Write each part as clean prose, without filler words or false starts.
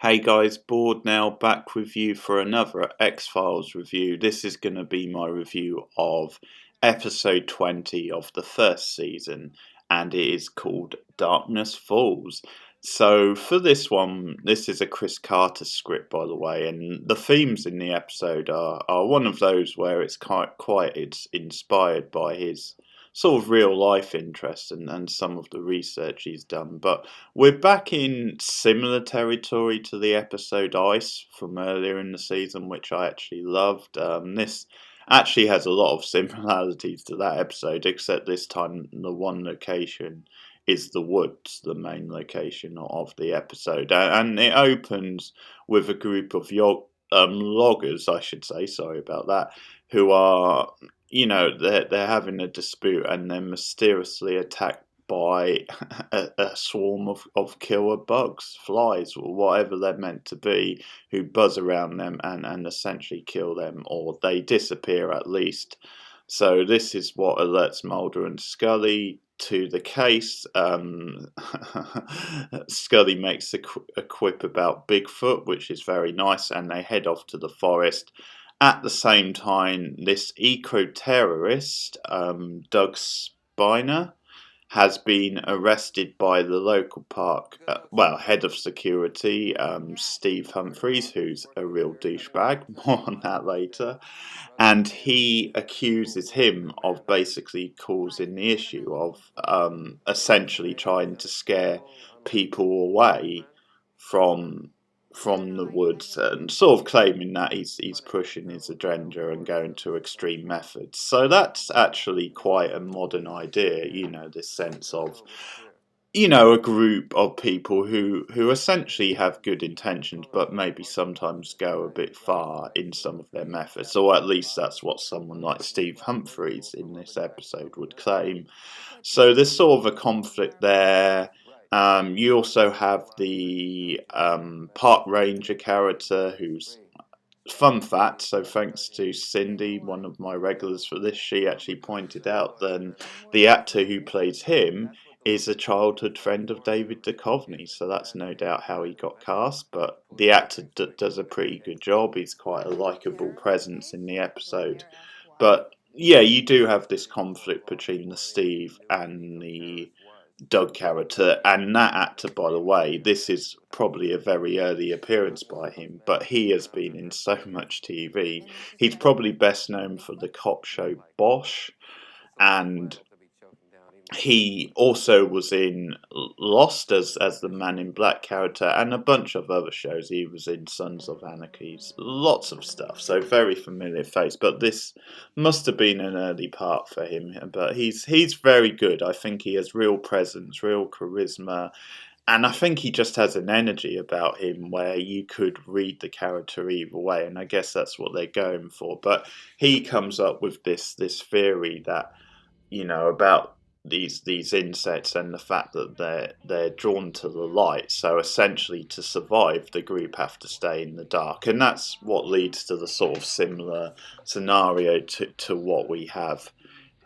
Hey guys, Bored now, back with you for another X-Files review. This is going to be my review of episode 20 of the first season, and it is called Darkness Falls. So for this one, this is a Chris Carter script, by the way, and the themes in the episode are one of those where it's inspired by his sort of real life interest and some of the research he's done. But we're back in similar territory to the episode Ice from earlier in the season, which I actually loved. This actually has a lot of similarities to that episode, except this time the one location is the woods, the main location of the episode. And it opens with a group of loggers, I should say, sorry about that, who are, they're having a dispute and they're mysteriously attacked by a swarm of killer bugs, flies, or whatever they're meant to be, who buzz around them and essentially kill them, or they disappear at least. So this is what alerts Mulder and Scully to the case. Scully makes a quip about Bigfoot, which is very nice, and they head off to the forest. At the same time, this eco-terrorist, Doug Spiner, has been arrested by the local park, head of security, Steve Humphries, who's a real douchebag. More on that later. And he accuses him of basically causing the issue of essentially trying to scare people away from the woods and sort of claiming that he's pushing his agenda and going to extreme methods. So that's actually quite a modern idea, this sense of a group of people who essentially have good intentions but maybe sometimes go a bit far in some of their methods, or at least that's what someone like Steve Humphries in this episode would claim. So there's sort of a conflict there. You also have the park ranger character who's, fun fact, so thanks to Cindy, one of my regulars for this, she actually pointed out that the actor who plays him is a childhood friend of David Duchovny, so that's no doubt how he got cast. But the actor does a pretty good job. He's quite a likable presence in the episode. But yeah, you do have this conflict between the Steve and the Doug character, and that actor, by the way, this is probably a very early appearance by him, but he has been in so much TV. He's probably best known for the cop show Bosch, and he also was in Lost as the Man in Black character, and a bunch of other shows. He was in Sons of Anarchy, lots of stuff. So very familiar face. But this must have been an early part for him. But he's very good. I think he has real presence, real charisma, and I think he just has an energy about him where you could read the character either way. And I guess that's what they're going for. But he comes up with this theory that about these insects and the fact that they're drawn to the light. So essentially, to survive, the group have to stay in the dark, and that's what leads to the sort of similar scenario to what we have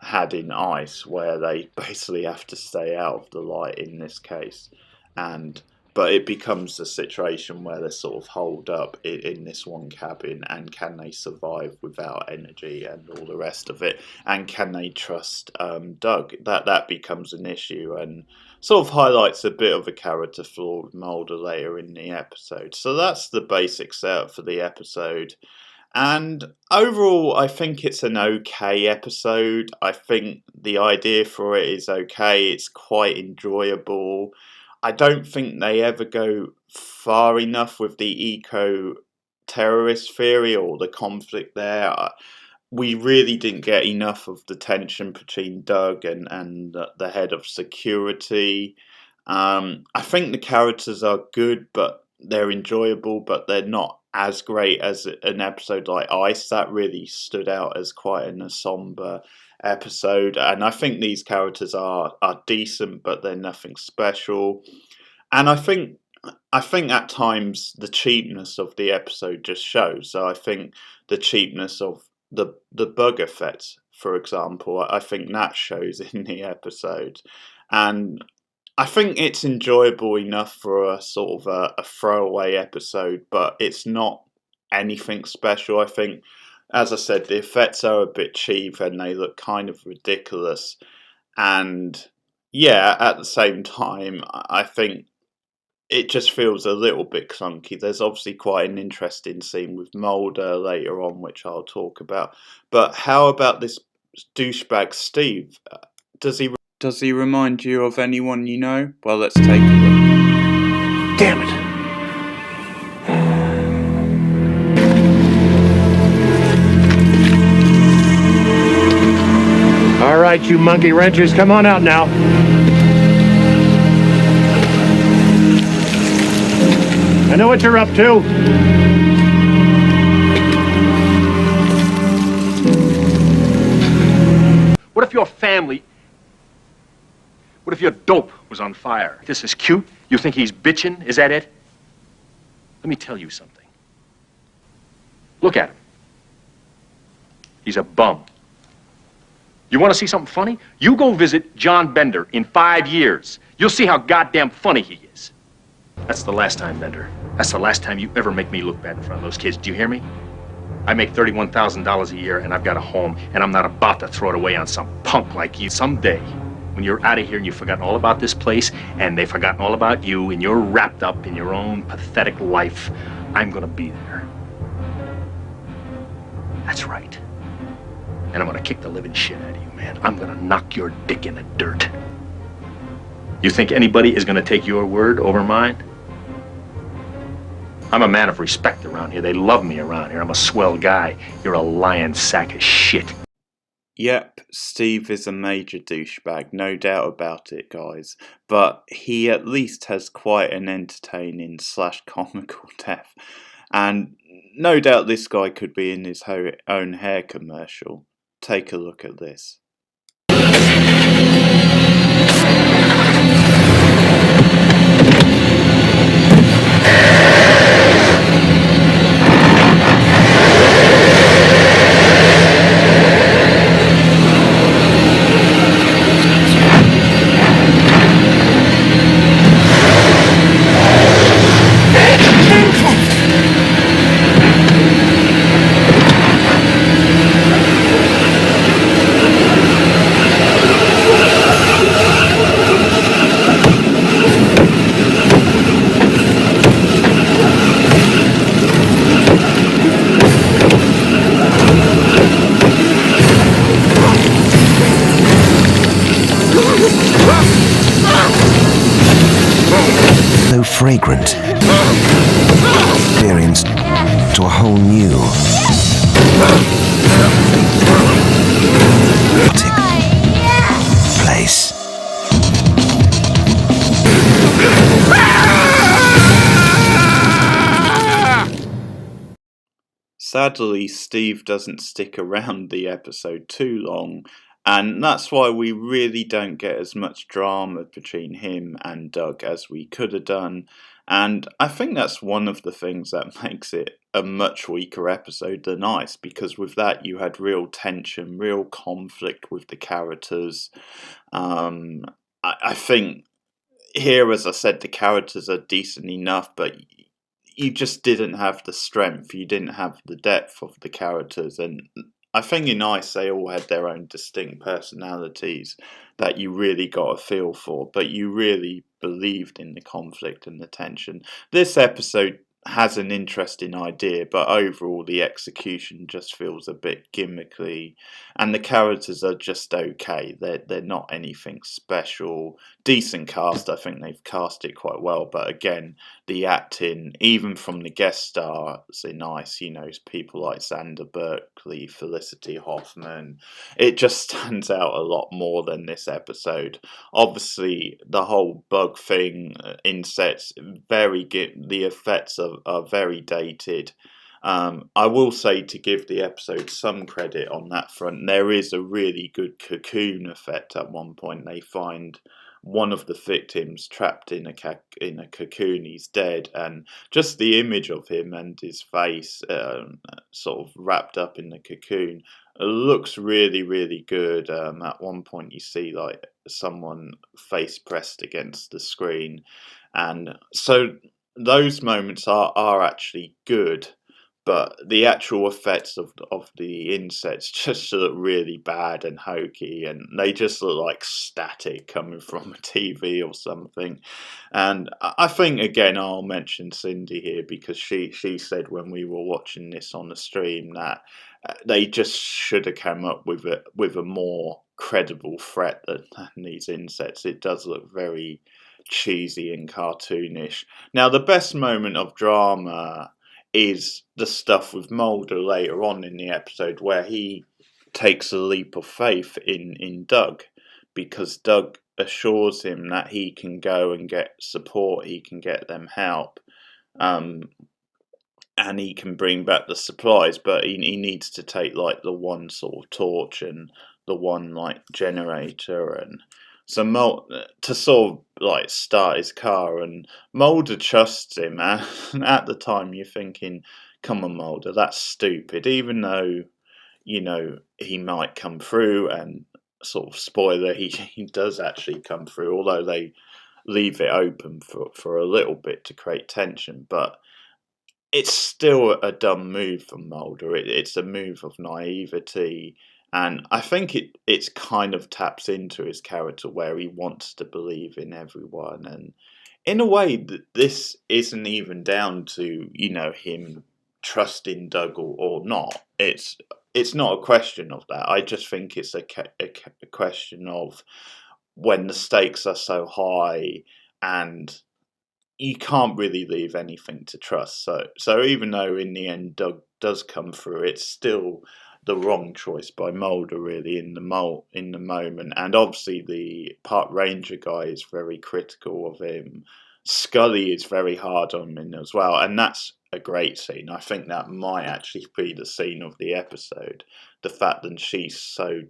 had in Ice, where they basically have to stay out of the light in this case. And but it becomes a situation where they're sort of holed up in this one cabin, and can they survive without energy and all the rest of it? And can they trust Doug? That becomes an issue, and sort of highlights a bit of a character flaw with Mulder later in the episode. So that's the basic setup for the episode. And overall, I think it's an okay episode. I think the idea for it is okay. It's quite enjoyable. I don't think they ever go far enough with the eco terrorist theory or the conflict there. We really didn't get enough of the tension between Doug and the head of security. I think the characters are good, but they're enjoyable, but they're not as great as an episode like Ice. That really stood out as quite a somber episode. And I think these characters are decent, but they're nothing special. And I think at times the cheapness of the episode just shows. So I think the cheapness of the bug effect, for example, I think that shows in the episode. And I think it's enjoyable enough for a sort of a throwaway episode, but it's not anything special. I think, as I said, the effects are a bit cheap and they look kind of ridiculous. And yeah, at the same time, I think it just feels a little bit clunky. There's obviously quite an interesting scene with Mulder later on, which I'll talk about. But how about this douchebag Steve? Does he remind you of anyone you know? Well, let's take a look. Damn it! All right, you monkey wrenchers, come on out now. I know what you're up to. What if your family... What if your dope was on fire? This is cute? You think he's bitching? Is that it? Let me tell you something. Look at him. He's a bum. You want to see something funny? You go visit John Bender in 5 years. You'll see how goddamn funny he is. That's the last time, Bender. That's the last time you ever make me look bad in front of those kids. Do you hear me? I make $31,000 a year, and I've got a home, and I'm not about to throw it away on some punk like you. Someday, when you're out of here and you've forgotten all about this place, and they've forgotten all about you, and you're wrapped up in your own pathetic life, I'm gonna be there. That's right. And I'm gonna kick the living shit out of you, man. I'm gonna knock your dick in the dirt. You think anybody is gonna take your word over mine? I'm a man of respect around here. They love me around here. I'm a swell guy. You're a lying sack of shit. Yep, Steve is a major douchebag, no doubt about it, guys. But he at least has quite an entertaining / comical death. And no doubt this guy could be in his own hair commercial. Take a look at this. So fragrant, experienced to a whole new place. Sadly, Steve doesn't stick around the episode too long, and that's why we really don't get as much drama between him and Doug as we could have done. And I think that's one of the things that makes it a much weaker episode than Ice, because with that you had real tension, real conflict with the characters. I think here, as I said, the characters are decent enough, but you just didn't have the strength, you didn't have the depth of the characters, and I think in Ice they all had their own distinct personalities that you really got a feel for, but you really believed in the conflict and the tension. This episode has an interesting idea, but overall the execution just feels a bit gimmicky, and the characters are just okay. They're not anything special. Decent cast, I think they've cast it quite well, but again, the acting, even from the guest stars in Ice, you know, people like Xander Berkeley, Felicity Huffman, it just stands out a lot more than this episode. Obviously, the whole bug thing, insects, the effects are very dated. I will say, to give the episode some credit on that front, there is a really good cocoon effect at one point. They find one of the victims trapped in a cocoon. He's dead, and just the image of him and his face sort of wrapped up in the cocoon It looks really, really good. At one point, you see like someone face pressed against the screen, and so those moments are actually good. But the actual effects of the insects just look really bad and hokey, and they just look like static coming from a TV or something. And I think again, I'll mention Cindy here because she said when we were watching this on the stream that they just should have come up with a more credible threat than these insects. It does look very cheesy and cartoonish. Now, the best moment of drama is the stuff with Mulder later on in the episode where he takes a leap of faith in Doug because Doug assures him that he can go and get support, he can get them help. And he can bring back the supplies, but he needs to take like the one sort of torch and the one like generator, and so to sort of like start his car, and Mulder trusts him. And at the time, you're thinking, "Come on, Mulder, that's stupid." Even though he might come through, and sort of spoiler, he does actually come through, although they leave it open for a little bit to create tension, but it's still a dumb move from Mulder. It's a move of naivety, and I think it's kind of taps into his character where he wants to believe in everyone, and in a way that this isn't even down to him trusting Doug or not. It's not a question of that. I just think it's a question of when the stakes are so high and you can't really leave anything to trust. So even though in the end Doug does come through, it's still the wrong choice by Mulder really in the moment. And obviously the park ranger guy is very critical of him. Scully is very hard on him as well, and that's a great scene. I think that might actually be the scene of the episode. The fact that she's so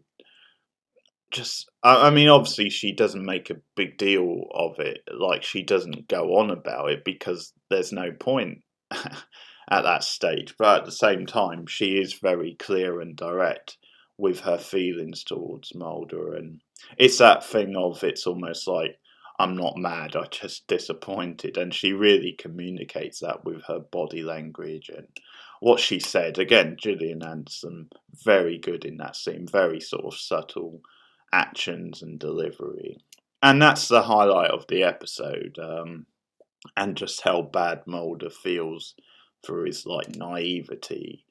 just I mean, obviously she doesn't make a big deal of it, like she doesn't go on about it because there's no point at that stage, but at the same time she is very clear and direct with her feelings towards Mulder, and it's that thing of it's almost like I'm not mad, I'm just disappointed, and she really communicates that with her body language and what she said. Again, Gillian Anderson very good in that scene, very sort of subtle actions and delivery, and that's the highlight of the episode. And just how bad Mulder feels for his like naivety,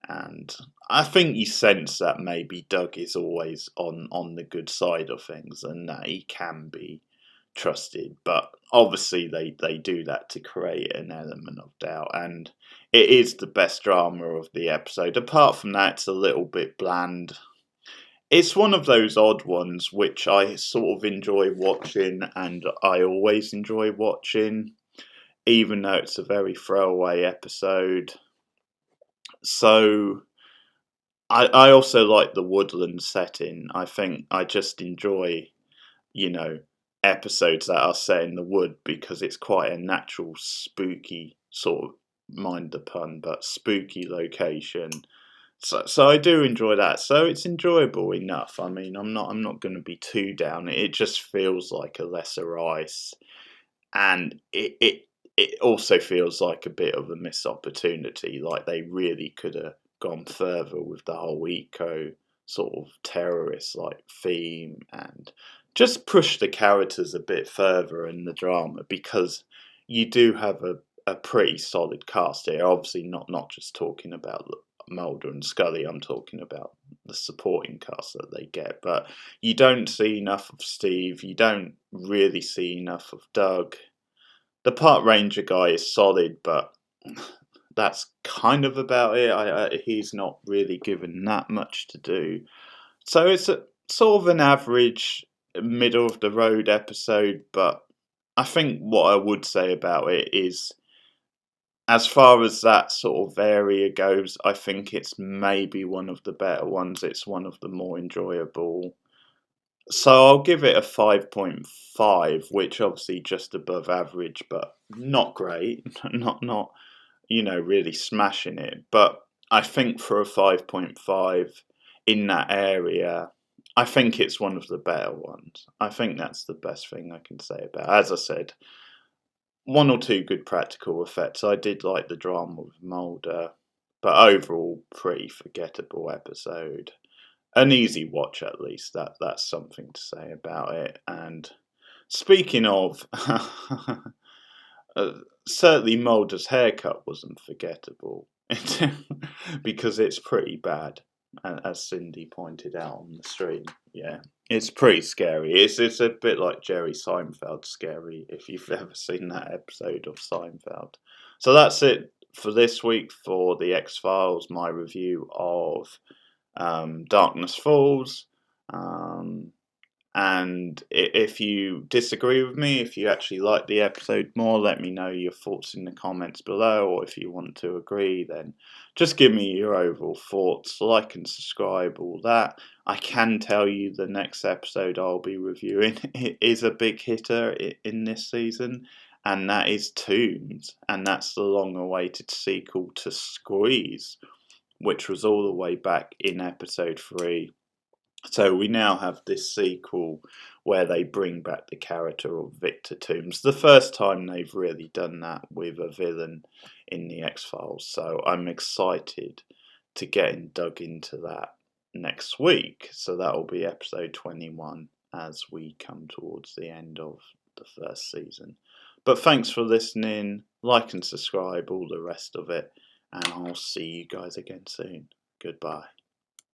and I think you sense that maybe Doug is always on the good side of things and that he can be trusted, but obviously they do that to create an element of doubt, and it is the best drama of the episode. Apart from that, it's a little bit bland. It's one of those odd ones which I sort of enjoy watching, and I always enjoy watching, even though it's a very throwaway episode. So I also like the woodland setting. I think I just enjoy, you know, episodes that are set in the wood because it's quite a natural, spooky sort of, mind the pun, but spooky location. So I do enjoy that. So it's enjoyable enough. I mean, I'm not going to be too down. It just feels like a lesser ice, and it also feels like a bit of a missed opportunity. Like they really could have gone further with the whole eco sort of terrorist like theme and just push the characters a bit further in the drama, because you do have a pretty solid cast here. Obviously, not just talking about Mulder and Scully, I'm talking about the supporting cast that they get. But you don't see enough of Steve, you don't really see enough of Doug. The park ranger guy is solid, but that's kind of about it. He's not really given that much to do. So it's a sort of an average, middle of the road episode, but I think what I would say about it is, as far as that sort of area goes, I think it's maybe one of the better ones. It's one of the more enjoyable. So I'll give it a 5.5, which obviously just above average, but not great. Not really smashing it. But I think for a 5.5, in that area, I think it's one of the better ones. I think that's the best thing I can say about it. As I said, one or two good practical effects. I did like the drama with Mulder, but overall, pretty forgettable episode. An easy watch, at least. That's something to say about it. And speaking of, certainly Mulder's haircut wasn't forgettable because it's pretty bad, as Cindy pointed out on the stream. Yeah, it's pretty scary. It's a bit like Jerry Seinfeld scary, if you've ever seen that episode of Seinfeld. So that's it for this week for the X-Files, my review of Darkness Falls. And if you disagree with me, if you actually like the episode more, let me know your thoughts in the comments below. Or if you want to agree, then just give me your overall thoughts. Like and subscribe, all that. I can tell you the next episode I'll be reviewing is a big hitter in this season, and that is Tombs. And that's the long-awaited sequel to Squeeze, which was all the way back in episode 3. So we now have this sequel where they bring back the character of Victor Toombs. The first time they've really done that with a villain in the X-Files. So I'm excited to get dug into that next week. So that will be episode 21 as we come towards the end of the first season. But thanks for listening. Like and subscribe, all the rest of it. And I'll see you guys again soon. Goodbye.